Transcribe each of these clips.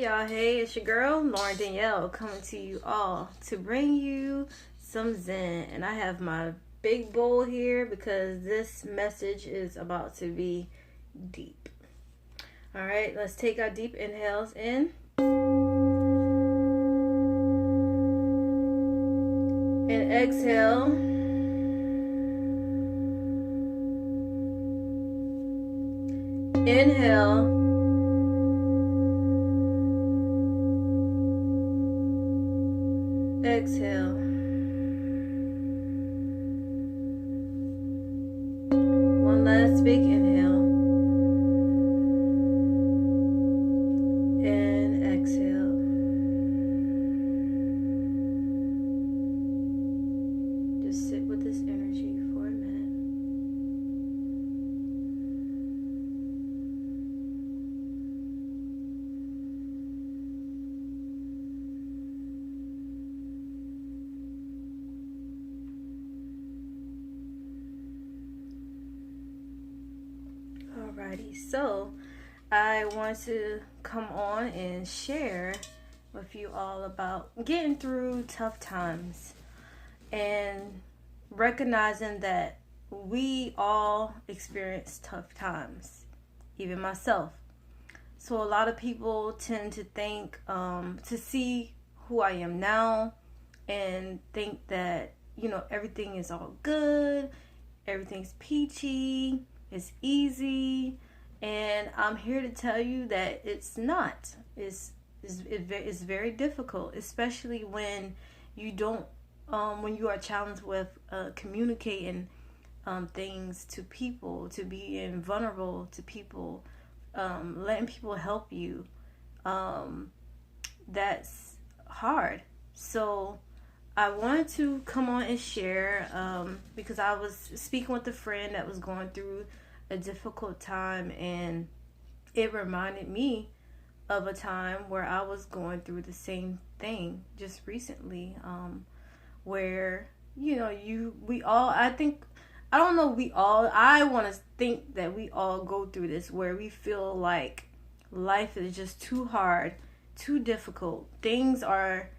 Hey y'all, hey, it's your girl Lauren Danielle coming to you all to bring you some Zen. And I have my big bowl here because this message is about to be deep. All right, let's take our deep inhales in. And exhale. Inhale. Exhale. One last big inhale. And exhale. Just sit with this energy for a minute. Alrighty, so I want to come on and share with you all about getting through tough times and recognizing that we all experience tough times, even myself. So a lot of people tend to think, to see who I am now and think that, everything is all good, everything's peachy, it's easy, and I'm here to tell you that it's not. It's very difficult, especially when you don't, when you are challenged with communicating things to people, to being vulnerable to people, letting people help you. That's hard. So I wanted to come on and share because I was speaking with a friend that was going through a difficult time, and it reminded me of a time where I was going through the same thing just recently, where I want to think that we all go through this, where we feel like life is just too hard, too difficult, things are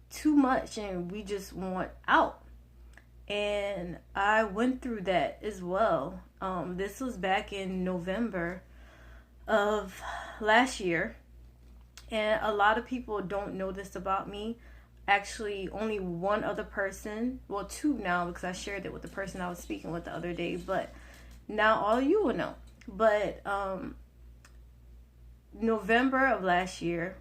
too much, and we just want out. And I went through that as well. This was back in November of last year, and a lot of people don't know this about me. Actually, only one other person, well, two now, because I shared it with the person I was speaking with the other day, but now all you will know. But November of last year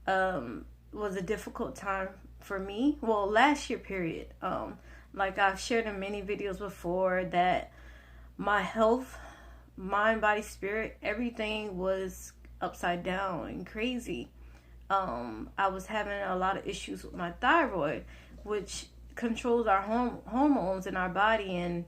was a difficult time for me. Well, last year period. Like I've shared in many videos before, that my health, mind, body, spirit, everything was upside down and crazy. I was having a lot of issues with my thyroid, which controls our hormones in our body, and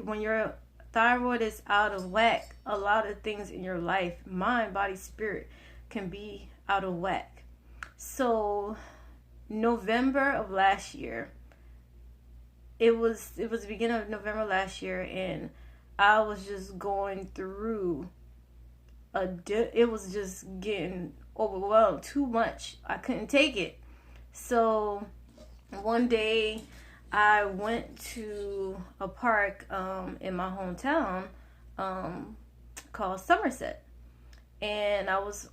when your thyroid is out of whack, a lot of things in your life, mind, body, spirit, can be out of whack. So November of last year, it was the beginning of November last year, and I was just going through it was just getting overwhelmed, too much. I couldn't take it. So one day I went to a park in my hometown called Somerset. And I was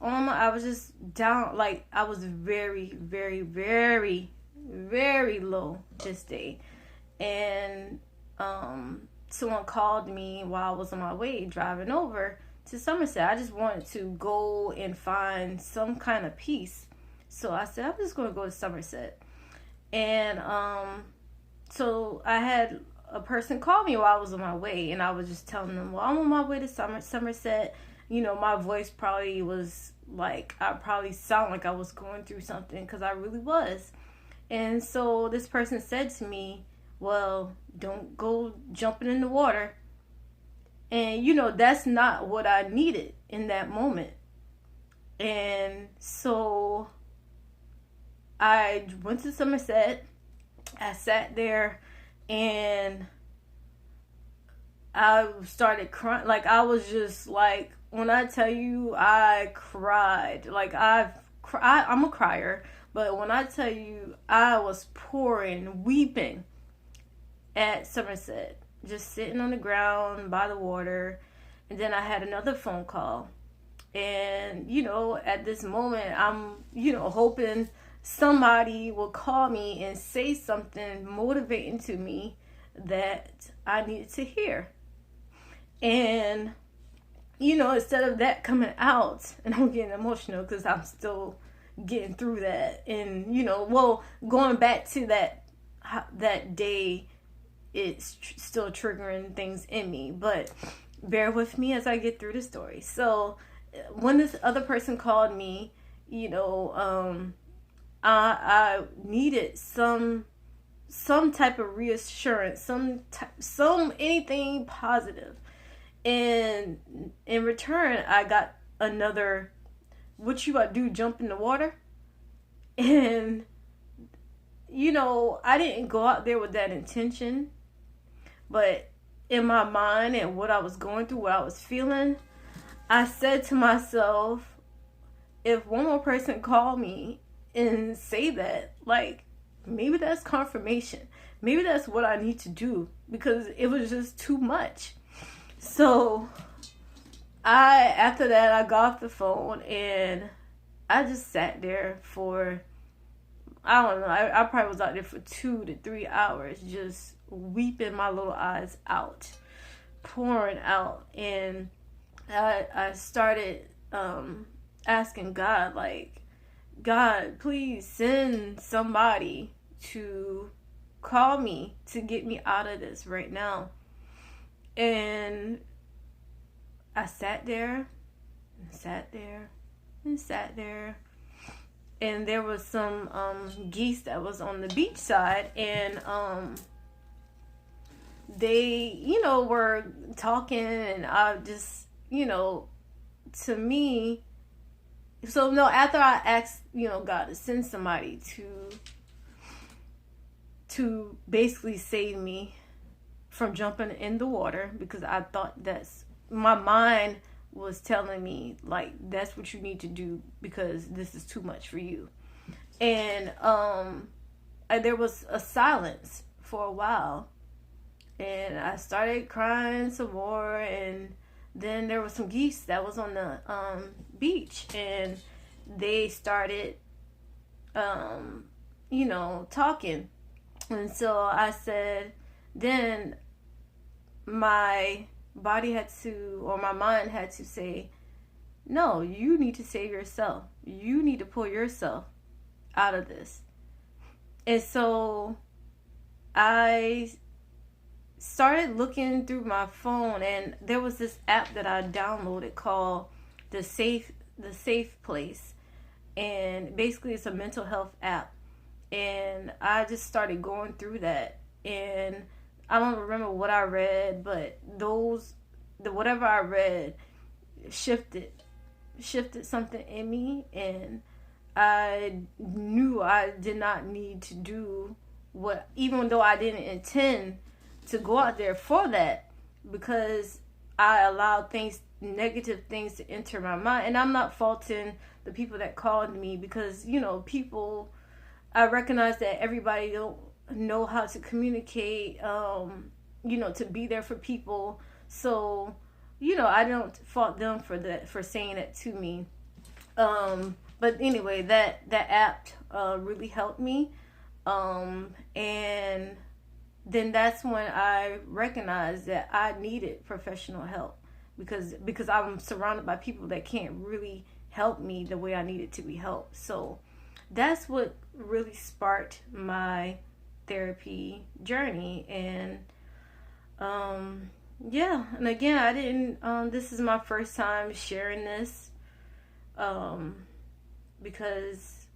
just down, like I was very, very, very, very low this day. And someone called me while I was on my way driving over to Somerset. I just wanted to go and find some kind of peace. So I said, I'm just going to go to Somerset. And so I had a person call me while I was on my way, and I was just telling them, well, I'm on my way to Somerset. My voice probably was like, I probably sound like I was going through something, because I really was. And so this person said to me, well, don't go jumping in the water. And, that's not what I needed in that moment. And so I went to Somerset. I sat there and I started crying. Like, I was just like when I tell you I cried, like I'm a crier, but when I tell you I was pouring, weeping at Somerset, just sitting on the ground by the water, and then I had another phone call. And, at this moment, I'm, hoping somebody will call me and say something motivating to me that I needed to hear. And, instead of that coming out, and I'm getting emotional because I'm still getting through that. And, going back to that day, it's still triggering things in me. But bear with me as I get through the story. So, when this other person called me, I needed some type of reassurance, some anything positive, and in return, I got another. What you about to do? Jump in the water? And I didn't go out there with that intention, but in my mind and what I was going through, what I was feeling, I said to myself, if one more person called me and say that, like, maybe that's confirmation. Maybe that's what I need to do, because it was just too much. So after that, I got off the phone and I just sat there for, I don't know, I probably was out there for 2 to 3 hours, just weeping my little eyes out, pouring out. And I started asking God, like, God, please send somebody to call me to get me out of this right now. And I sat there and sat there and sat there. And there was some geese that was on the beach side, and they, were talking, and I just, to me, so no, after I asked, God to send somebody to basically save me from jumping in the water, because I thought my mind was telling me, like, that's what you need to do because this is too much for you. And there was a silence for a while, and I started crying some more, and then there was some geese that was on the beach, and they started talking. And so I said, then my body had to, or my mind had to say, no, you need to save yourself. You need to pull yourself out of this. And so I started looking through my phone, and there was this app that I downloaded called the Safe Place. And basically it's a mental health app. And I just started going through that, and I don't remember what I read, but whatever I read shifted something in me, and I knew I did not need to do what, even though I didn't intend to go out there for that, because I allowed negative things to enter my mind. And I'm not faulting the people that called me, because people, I recognize that everybody don't know how to communicate, to be there for people. So, I don't fault them for saying it to me. But anyway, that app really helped me. And then that's when I recognized that I needed professional help, because I'm surrounded by people that can't really help me the way I needed to be helped. So that's what really sparked my therapy journey. And and again, I didn't this is my first time sharing this, because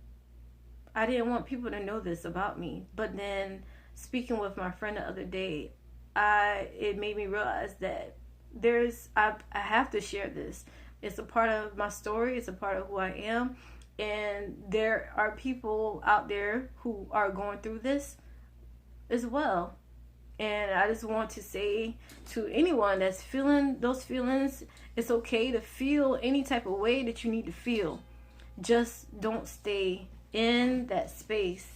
I didn't want people to know this about me. But then speaking with my friend the other day, it made me realize that I have to share this. It's a part of my story. It's a part of who I am. And there are people out there who are going through this as well. And I just want to say to anyone that's feeling those feelings, it's okay to feel any type of way that you need to feel. Just don't stay in that space.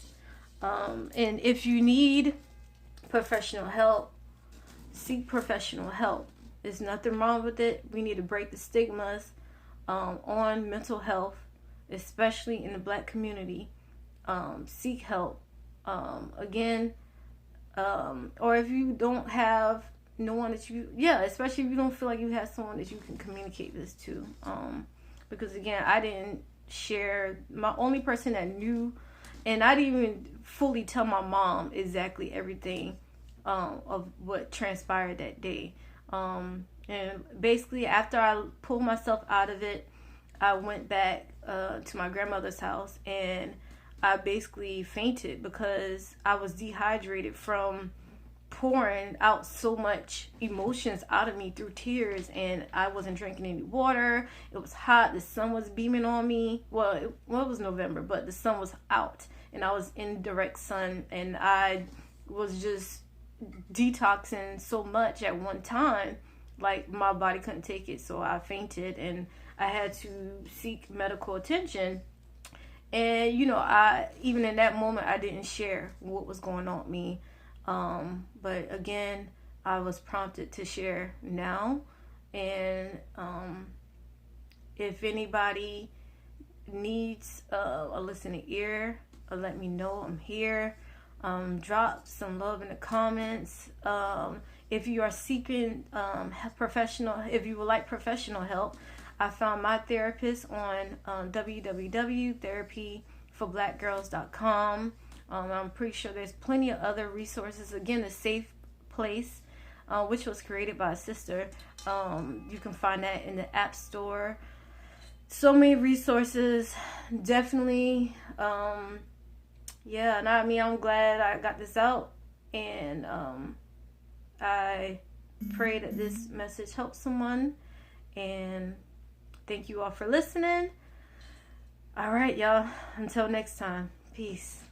And if you need professional help, seek professional help. There's nothing wrong with it. We need to break the stigmas on mental health, especially in the Black community. Seek help. Again, or if you don't have no one that especially if you don't feel like you have someone that you can communicate this to. Because again, I didn't share, my only person that knew, and I didn't even fully tell my mom exactly everything of what transpired that day. And basically, after I pulled myself out of it, I went back to my grandmother's house, and I basically fainted because I was dehydrated from pouring out so much emotions out of me through tears, and I wasn't drinking any water. It was hot. The sun was beaming on me. Well, it was November, but the sun was out, and I was in direct sun, and I was just detoxing so much at one time, like my body couldn't take it, so I fainted, and I had to seek medical attention. And I even in that moment I didn't share what was going on with me, but again, I was prompted to share now. And if anybody needs a listening ear, let me know. I'm here. Drop some love in the comments. If you are seeking if you would like professional help, I found my therapist on www.therapyforblackgirls.com. I'm pretty sure there's plenty of other resources. Again, a safe place, which was created by a sister. You can find that in the App Store. So many resources. Definitely. And I'm glad I got this out. And I pray that this message helps someone. And thank you all for listening. All right, y'all. Until next time. Peace.